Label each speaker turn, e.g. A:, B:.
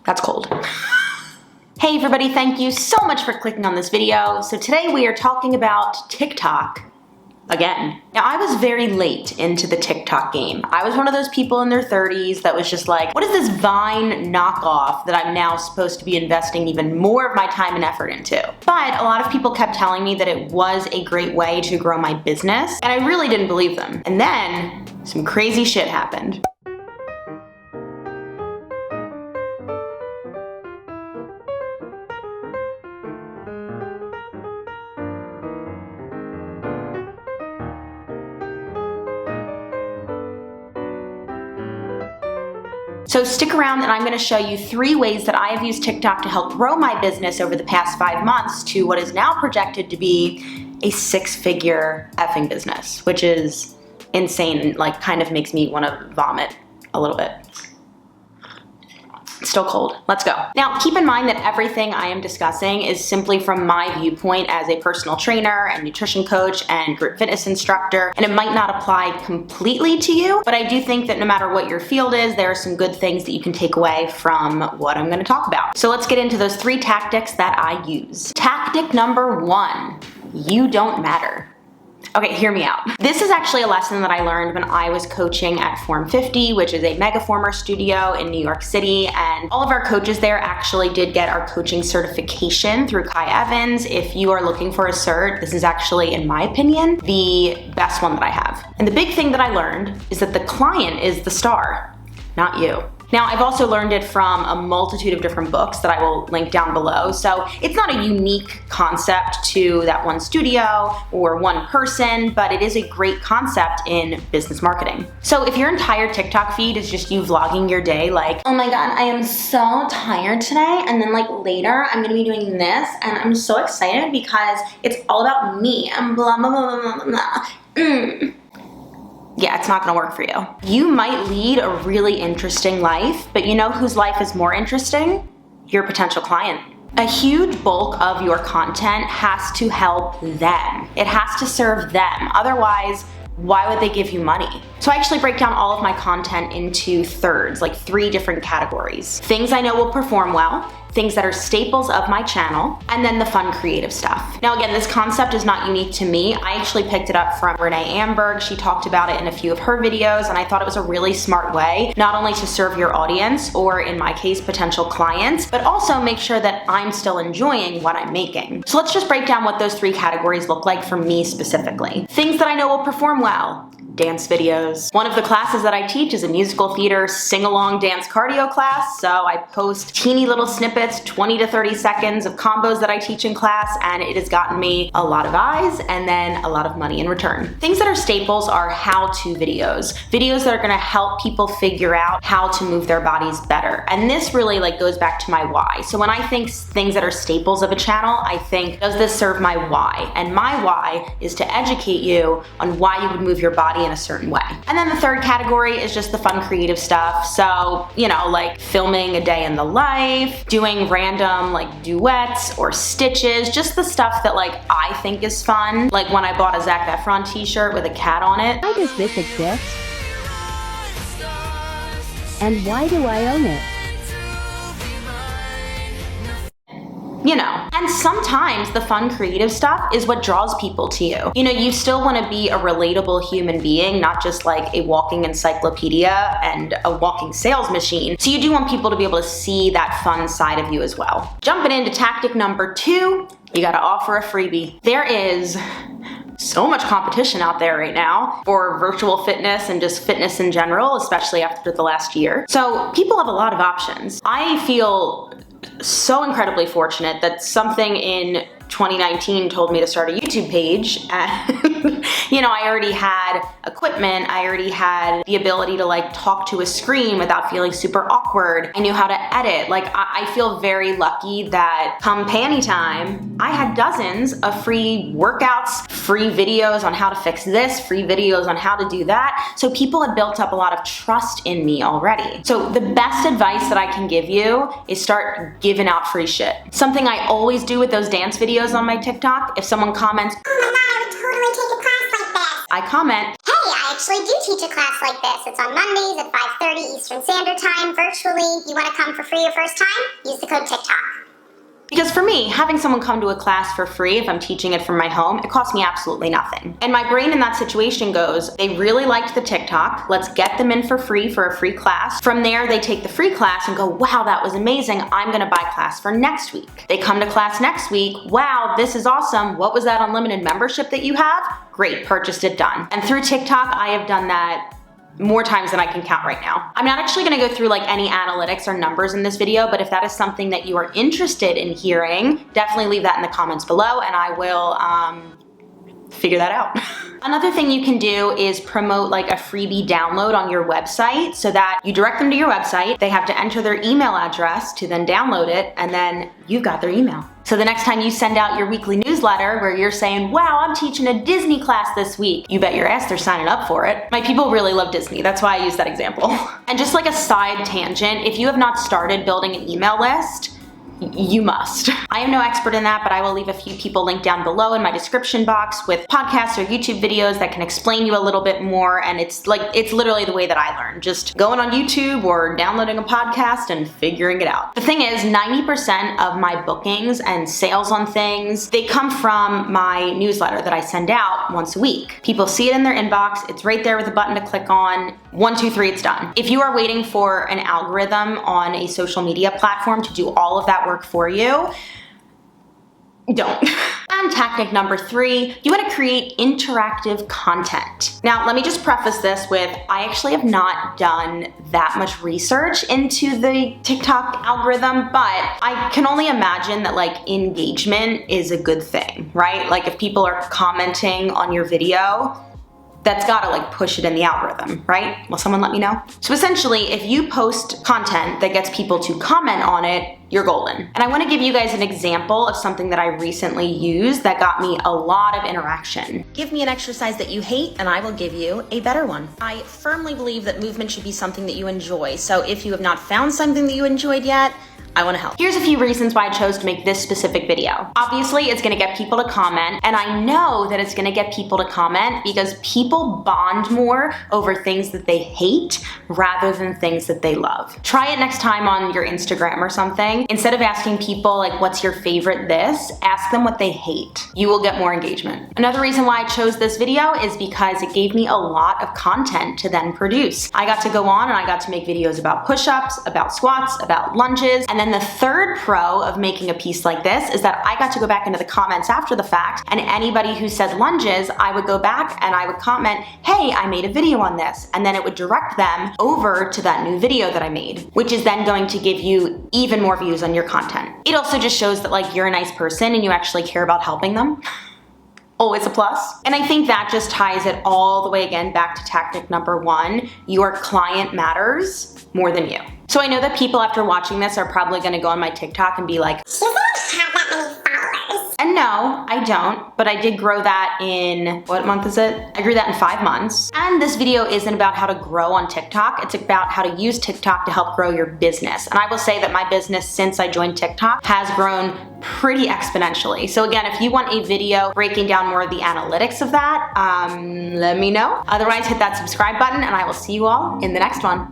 A: That's cold. Hey everybody, thank you so much for clicking on this video. So today we are talking about TikTok again. Now I was very late into the TikTok game. I was one of those people in their 30s that was just like, what is this Vine knockoff that I'm now supposed to be investing even more of my time and effort into? But a lot of people kept telling me that it was a great way to grow my business, and I really didn't believe them. And then some crazy shit happened. So stick around and I'm gonna show you 3 ways that I have used TikTok to help grow my business over the past 5 months to what is now projected to be a 6-figure effing business, which is insane and like kind of makes me wanna vomit a little bit. It's still cold. Let's go. Now, keep in mind that everything I am discussing is simply from my viewpoint as a personal trainer and nutrition coach and group fitness instructor, and it might not apply completely to you, but I do think that no matter what your field is, there are some good things that you can take away from what I'm gonna talk about. So let's get into those 3 tactics that I use. Tactic number 1, you don't matter. Okay, hear me out. This is actually a lesson that I learned when I was coaching at Form 50, which is a mega former studio in New York City, and all of our coaches there actually did get our coaching certification through Kai Evans. If you are looking for a cert, this is actually, in my opinion, the best one that I have. And the big thing that I learned is that the client is the star, not you. Now, I've also learned it from a multitude of different books that I will link down below, so it's not a unique concept to that one studio or one person, but it is a great concept in business marketing. So if your entire TikTok feed is just you vlogging your day like, oh my god, I am so tired today, and then like later I'm gonna be doing this, and I'm so excited because it's all about me, and blah, blah, blah, blah, blah, blah. Yeah, it's not gonna work for you. You might lead a really interesting life, but you know whose life is more interesting? Your potential client. A huge bulk of your content has to help them. It has to serve them. Otherwise, why would they give you money? So I actually break down all of my content into thirds, like 3 different categories. Things I know will perform well, things that are staples of my channel, and then the fun creative stuff. Now again, this concept is not unique to me. I actually picked it up from Renee Amberg. She talked about it in a few of her videos, and I thought it was a really smart way, not only to serve your audience, or in my case, potential clients, but also make sure that I'm still enjoying what I'm making. So let's just break down what those 3 categories look like for me specifically. Things that I know will perform well. Dance videos. One of the classes that I teach is a musical theater sing-along dance cardio class, so I post teeny little snippets, 20 to 30 seconds of combos that I teach in class, and it has gotten me a lot of eyes and then a lot of money in return. Things that are staples are how-to videos. Videos that are gonna help people figure out how to move their bodies better. And this really like goes back to my why. So when I think things that are staples of a channel, I think, does this serve my why? And my why is to educate you on why you would move your body in a certain way. And then the 3rd category is just the fun creative stuff. So, you know, like filming a day in the life, doing random like duets or stitches, just the stuff that like I think is fun. Like when I bought a Zac Efron t-shirt with a cat on it.
B: Why does this exist? And why do I own it?
A: You know, and sometimes the fun creative stuff is what draws people to you. You know, you still want to be a relatable human being, not just like a walking encyclopedia and a walking sales machine. So you do want people to be able to see that fun side of you as well. Jumping into tactic number 2, you gotta offer a freebie. There is so much competition out there right now for virtual fitness and just fitness in general, especially after the last year. So people have a lot of options. I feel so incredibly fortunate that something in 2019 told me to start a YouTube page, and you know, I already had equipment, I already had the ability to like talk to a screen without feeling super awkward. I knew how to edit. Like I feel very lucky that come panty time, I had dozens of free workouts, free videos on how to fix this, free videos on how to do that. So people had built up a lot of trust in me already. So the best advice that I can give you is start giving out free shit. Something I always do with those dance videos on my TikTok, if someone comments, "Oh my god, I would totally take a class like this," I comment, "Hey, I
C: actually do teach a class like this. It's on Mondays at 5:30 Eastern Standard Time, virtually. You want to come for free your first time? Use the code TikTok.
A: Because for me, having someone come to a class for free, if I'm teaching it from my home, it costs me absolutely nothing. And my brain in that situation goes, they really liked the TikTok, let's get them in for free for a free class. From there, they take the free class and go, wow, that was amazing, I'm gonna buy class for next week. They come to class next week, wow, this is awesome, what was that unlimited membership that you have? Great, purchased it, done. And through TikTok, I have done that more times than I can count right now. I'm not actually gonna go through like any analytics or numbers in this video, but if that is something that you are interested in hearing, definitely leave that in the comments below and I will figure that out. Another thing you can do is promote like a freebie download on your website so that you direct them to your website, they have to enter their email address to then download it, and then you've got their email. So the next time you send out your weekly newsletter where you're saying, wow, I'm teaching a Disney class this week, you bet your ass they're signing up for it. My people really love Disney, that's why I use that example. And just like a side tangent, if you have not started building an email list, you must. I am no expert in that, but I will leave a few people linked down below in my description box with podcasts or YouTube videos that can explain you a little bit more, and it's literally the way that I learn. Just going on YouTube or downloading a podcast and figuring it out. The thing is, 90% of my bookings and sales on things, they come from my newsletter that I send out once a week. People see it in their inbox, it's right there with a button to click on, 1, 2, 3, it's done. If you are waiting for an algorithm on a social media platform to do all of that work for you, don't. And tactic number 3, you want to create interactive content. Now, let me just preface this with, I actually have not done that much research into the TikTok algorithm, but I can only imagine that like engagement is a good thing, right? Like if people are commenting on your video, that's gotta like push it in the algorithm, right? Will someone let me know? So essentially, if you post content that gets people to comment on it, you're golden. And I wanna give you guys an example of something that I recently used that got me a lot of interaction. Give me an exercise that you hate and I will give you a better one. I firmly believe that movement should be something that you enjoy. So if you have not found something that you enjoyed yet, I wanna help. Here's a few reasons why I chose to make this specific video. Obviously, it's gonna get people to comment, and I know that it's gonna get people to comment because people bond more over things that they hate rather than things that they love. Try it next time on your Instagram or something. Instead of asking people like, what's your favorite this? Ask them what they hate. You will get more engagement. Another reason why I chose this video is because it gave me a lot of content to then produce. I got to go on and I got to make videos about push-ups, about squats, about lunges, and then the third pro of making a piece like this is that I got to go back into the comments after the fact, and anybody who said lunges, I would go back and I would comment, hey, I made a video on this, and then it would direct them over to that new video that I made, which is then going to give you even more views on your content. It also just shows that like you're a nice person and you actually care about helping them. Always a plus. And I think that just ties it all the way again back to tactic number 1, your client matters more than you. So I know that people after watching this are probably gonna go on my TikTok and be like,
C: She doesn't have that many followers.
A: and no, I don't, but I did grow that in, what month is it? I grew that in 5 months. And this video isn't about how to grow on TikTok, it's about how to use TikTok to help grow your business. And I will say that my business since I joined TikTok has grown pretty exponentially. So again, if you want a video breaking down more of the analytics of that, let me know. Otherwise, hit that subscribe button and I will see you all in the next one.